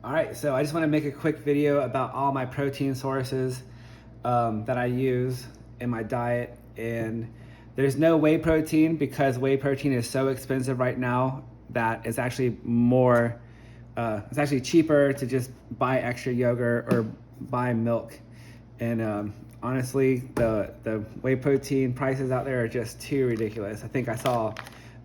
All right, so I just want to make a quick video about all my protein sources that I use in my diet. And there's no whey protein because whey protein is so expensive right now that it's actually it's actually cheaper to just buy extra yogurt or buy milk. And honestly, the whey protein prices out there are just too ridiculous. I think I saw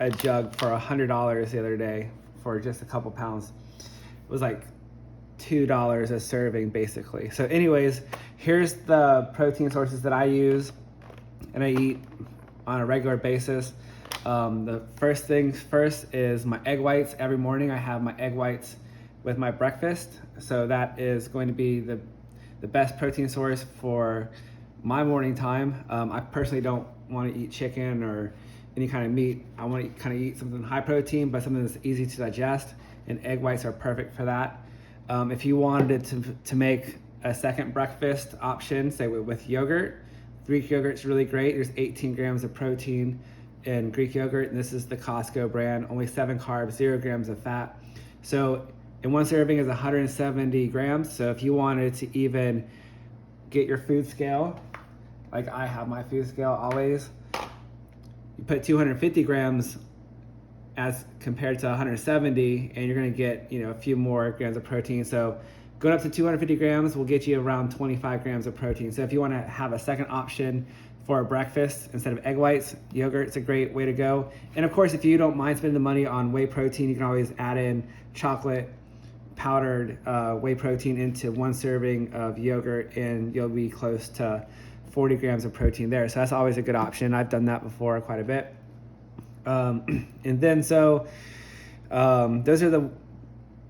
a jug for $100 the other day for just a couple pounds. It was like $2 a serving basically. So anyways, here's the protein sources that I use and I eat on a regular basis. The first things first is my egg whites. Every morning I have my egg whites with my breakfast. So that is going to be the best protein source for my morning time. I personally don't want to eat chicken or any kind of meat. I want to kind of eat something high protein, but something that's easy to digest, and egg whites are perfect for that. If you wanted to make a second breakfast option, say with yogurt, Greek yogurt's really great. There's 18 grams of protein in Greek yogurt, and this is the Costco brand, only 7 carbs, 0 grams of fat. So in one serving is 170 grams. So if you wanted to even get your food scale, like I have my food scale always, you put 250 grams as compared to 170, and you're gonna get a few more grams of protein. So going up to 250 grams will get you around 25 grams of protein. So if you wanna have a second option for a breakfast instead of egg whites, yogurt's a great way to go. And of course, if you don't mind spending the money on whey protein, you can always add in chocolate powdered whey protein into one serving of yogurt, and you'll be close to 40 grams of protein there. So that's always a good option. I've done that before quite a bit. And then those are the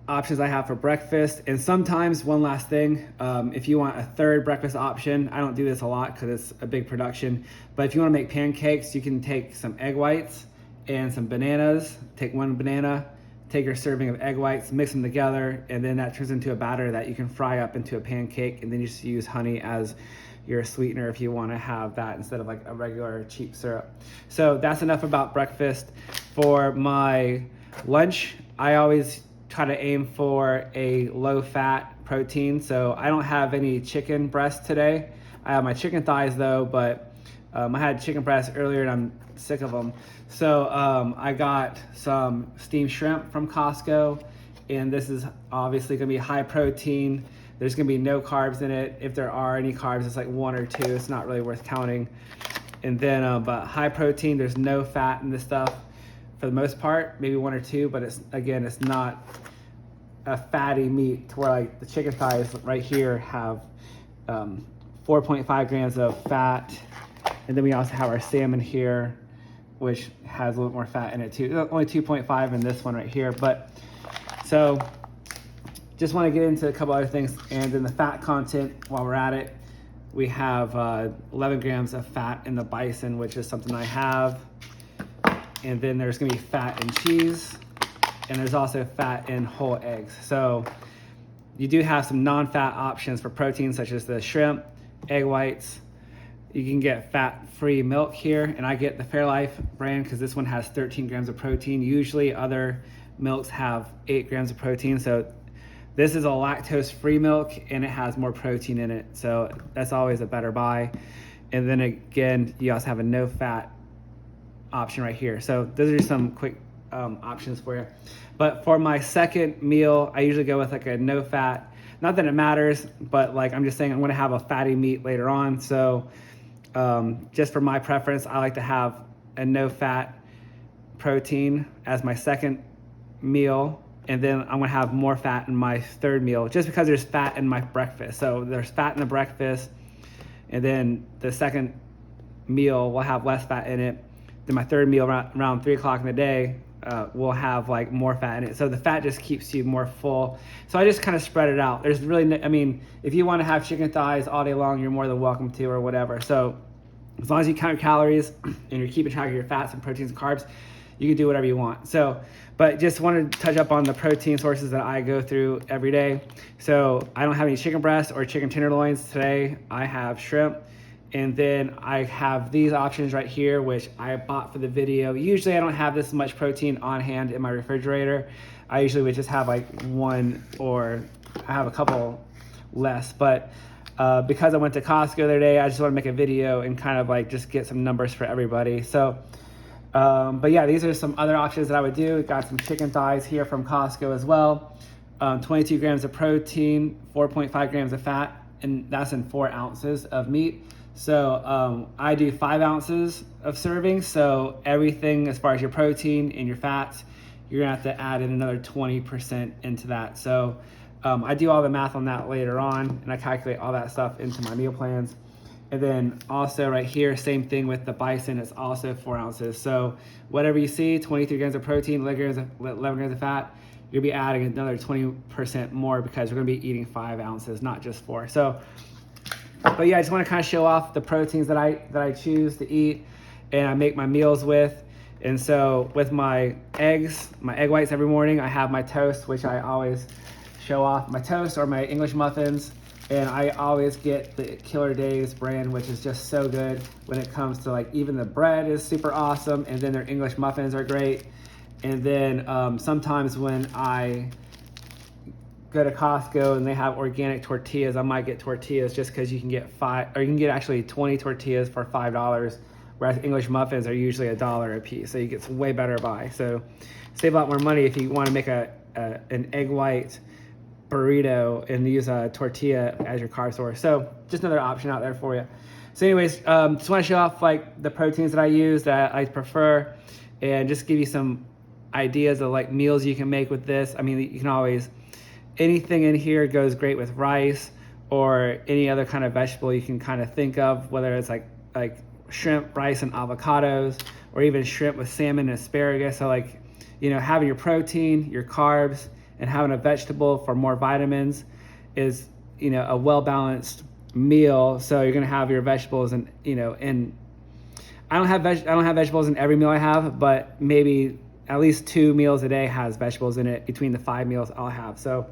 options I have for breakfast. And sometimes, one last thing, if you want a third breakfast option, I don't do this a lot because it's a big production, but if you want to make pancakes, you can take some egg whites and some bananas. Take one banana, take your serving of egg whites, mix them together, and then that turns into a batter that you can fry up into a pancake, and then you just use honey as your sweetener if you want to have that instead of like a regular cheap syrup. So that's enough about breakfast. For my lunch, I always try to aim for a low fat protein. So I don't have any chicken breasts today. I have my chicken thighs though, but I had chicken breasts earlier and I'm sick of them. So I got some steamed shrimp from Costco, and this is obviously gonna be high protein. There's gonna be no carbs in it. If there are any carbs, it's like 1 or 2. It's not really worth counting. And then, but high protein, there's no fat in this stuff for the most part, maybe 1 or 2, but it's not a fatty meat to where like the chicken thighs right here have 4.5 grams of fat. And then we also have our salmon here, which has a little more fat in it too. Only 2.5 in this one right here. But so just want to get into a couple other things. And then the fat content, while we're at it, we have 11 grams of fat in the bison, which is something I have. And then there's gonna be fat in cheese, and there's also fat in whole eggs. So you do have some non-fat options for protein, such as the shrimp, egg whites. You can get fat-free milk here, and I get the Fairlife brand because this one has 13 grams of protein. Usually other milks have 8 grams of protein. So this is a lactose-free milk, and it has more protein in it. So that's always a better buy. And then again, you also have a no-fat option right here. So those are some quick options for you. But for my second meal, I usually go with like a no-fat. Not that it matters, but like I'm just saying I'm going to have a fatty meat later on. So just for my preference, I like to have a no-fat protein as my second meal, and then I'm gonna have more fat in my third meal just because there's fat in my breakfast. So there's fat in the breakfast, and then the second meal will have less fat in it. Then my third meal around 3 o'clock in the day will have like more fat in it. So the fat just keeps you more full. So I just kind of spread it out. There's really, if you want to have chicken thighs all day long, you're more than welcome to, or whatever. So as long as you count your calories and you're keeping track of your fats and proteins and carbs, you can do whatever you want. So, but just wanted to touch up on the protein sources that I go through every day. So I don't have any chicken breasts or chicken tenderloins today. I have shrimp. And then I have these options right here, which I bought for the video. Usually I don't have this much protein on hand in my refrigerator, I usually would just have like one, or I have a couple less. But because I went to Costco the other day, I just want to make a video and kind of like just get some numbers for everybody. So, but yeah, these are some other options that I would do. Got some chicken thighs here from Costco as well. 22 grams of protein, 4.5 grams of fat, and that's in 4 ounces of meat. So I do 5 ounces of serving. So everything as far as your protein and your fats, you're gonna have to add in another 20% into that. So I do all the math on that later on, and I calculate all that stuff into my meal plans. And then also right here, same thing with the bison, it's also 4 ounces. So whatever you see, 23 grams of protein, 11 grams of fat, you'll be adding another 20% more because we're gonna be eating 5 ounces, not just 4. So, but yeah, I just wanna kind of show off the proteins that I choose to eat and I make my meals with. And so with my eggs, my egg whites every morning, I have my toast, which I always show off, my toast or my English muffins. And I always get the Killer Dave's brand, which is just so good when it comes to like, even the bread is super awesome. And then their English muffins are great. And then sometimes when I go to Costco and they have organic tortillas, I might get tortillas just because you can get 5, or you can get actually 20 tortillas for $5, whereas English muffins are usually $1 a piece. So you get some way better buy. So save a lot more money if you want to make an egg white burrito and use a tortilla as your carb source. So just another option out there for you. So anyways, just want to show off like the proteins that I use, that I prefer, and just give you some ideas of like meals you can make with this. I mean, you can always, anything in here goes great with rice or any other kind of vegetable you can kind of think of, whether it's like shrimp, rice, and avocados, or even shrimp with salmon and asparagus. So like, you know, having your protein, your carbs, and having a vegetable for more vitamins is, you know, a well-balanced meal. So you're gonna have your vegetables, and you know, and I don't have vegetables in every meal I have, but maybe at least 2 meals a day has vegetables in it between the 5 meals I'll have. So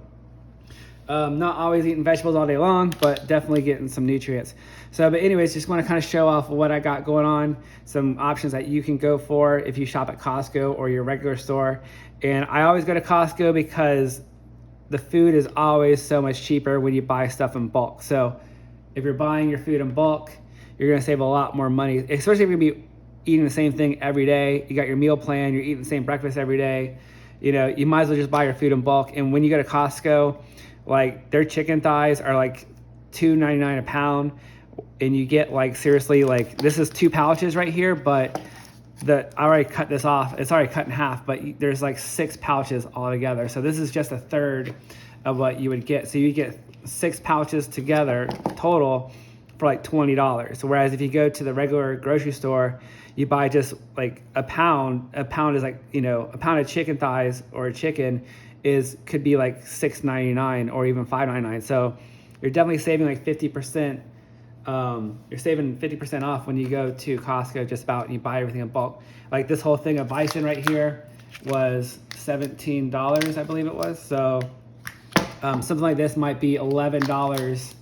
not always eating vegetables all day long, but definitely getting some nutrients. So, but anyways, just want to kind of show off what I got going on, some options that you can go for if you shop at Costco or your regular store. And I always go to Costco because the food is always so much cheaper when you buy stuff in bulk. So if you're buying your food in bulk, you're going to save a lot more money, especially if you're going to be eating the same thing every day. You got your meal plan, you're eating the same breakfast every day. You know, you might as well just buy your food in bulk. And when you go to Costco, like their chicken thighs are like $2.99 a pound, and you get like, seriously, like this is 2 pouches right here, but I already cut this off. It's already cut in half, but there's like 6 pouches altogether. So this is just a third of what you would get. So you get 6 pouches together total for like $20. So whereas if you go to the regular grocery store, you buy just like a pound is like, you know, a pound of chicken thighs or chicken could be like $6.99 or even $5.99. So you're definitely saving like 50%. You're saving 50% off when you go to Costco just about, and you buy everything in bulk. Like this whole thing of bison right here was $17, I believe it was. So something like this might be $11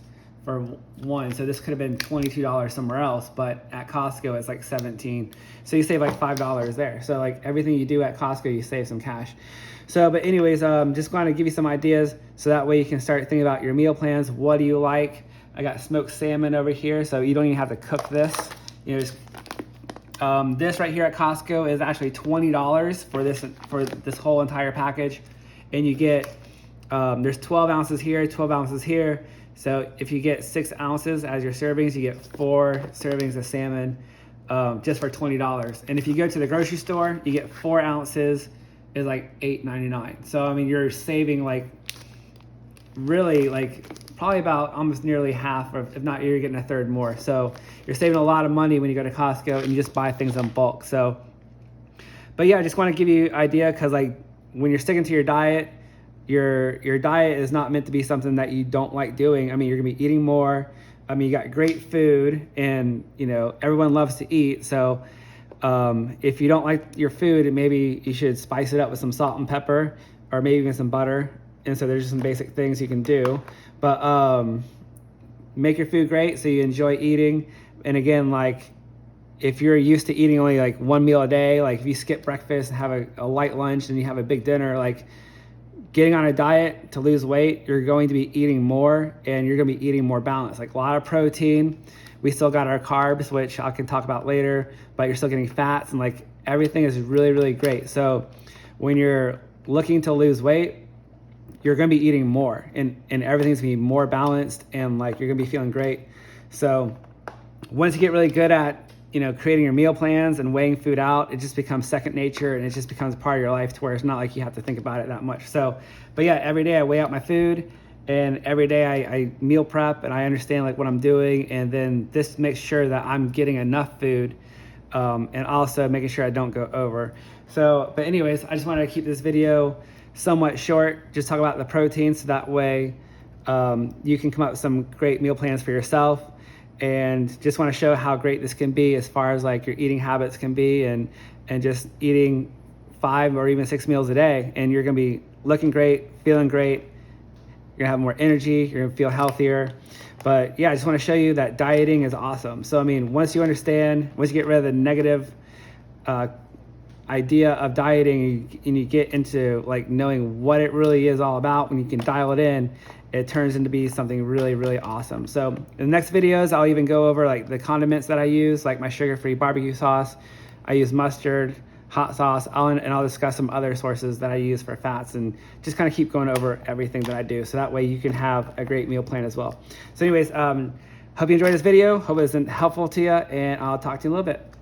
for one. So this could have been $22 somewhere else, but at Costco it's like $17. So you save like $5 there. So like everything you do at Costco, you save some cash. So, but anyways, just going to give you some ideas so that way you can start thinking about your meal plans. What do you like? I got smoked salmon over here, so you don't even have to cook this. You know, just, this right here at Costco is actually $20 for this whole entire package, and you get there's 12 ounces here, 12 ounces here. So if you get 6 ounces as your servings, you get 4 servings of salmon just for $20. And if you go to the grocery store, you get 4 ounces is like $8.99. So I mean, you're saving like really like probably about almost nearly half, or if not, you're getting a third more. So you're saving a lot of money when you go to Costco and you just buy things in bulk. So, but yeah, I just want to give you an idea, because like when you're sticking to your diet, your diet is not meant to be something that you don't like doing. I mean, you're gonna be eating more. I mean, you got great food, and you know, everyone loves to eat. So if you don't like your food, maybe you should spice it up with some salt and pepper, or maybe even some butter. And so there's just some basic things you can do, but make your food great so you enjoy eating. And again, like if you're used to eating only like 1 meal a day, like if you skip breakfast and have a light lunch and you have a big dinner, like getting on a diet to lose weight, you're going to be eating more, and you're going to be eating more balanced. Like a lot of protein. We still got our carbs, which I can talk about later, but you're still getting fats, and like everything is really, really great. So when you're looking to lose weight, you're going to be eating more, and everything's going to be more balanced, and like you're going to be feeling great. So once you get really good at, you know, creating your meal plans and weighing food out, it just becomes second nature, and it just becomes part of your life to where it's not like you have to think about it that much. So, but yeah, every day I weigh out my food, and every day I meal prep, and I understand like what I'm doing, and then this makes sure that I'm getting enough food, and also making sure I don't go over. So, but anyways, I just wanted to keep this video somewhat short, just talk about the protein, so that way you can come up with some great meal plans for yourself. And just want to show how great this can be as far as like your eating habits can be, and just eating 5 or even 6 meals a day, and you're going to be looking great, feeling great. You're gonna have more energy, you're gonna feel healthier. But yeah, I just want to show you that dieting is awesome. So I mean, once you get rid of the negative idea of dieting, and you get into like knowing what it really is all about, when you can dial it in, it turns into be something really, really awesome. So in the next videos, I'll even go over like the condiments that I use, like my sugar-free barbecue sauce. I use mustard, hot sauce, and I'll discuss some other sources that I use for fats, and just kind of keep going over everything that I do, so that way you can have a great meal plan as well. So anyways, hope you enjoyed this video. Hope it was helpful to you, and I'll talk to you in a little bit.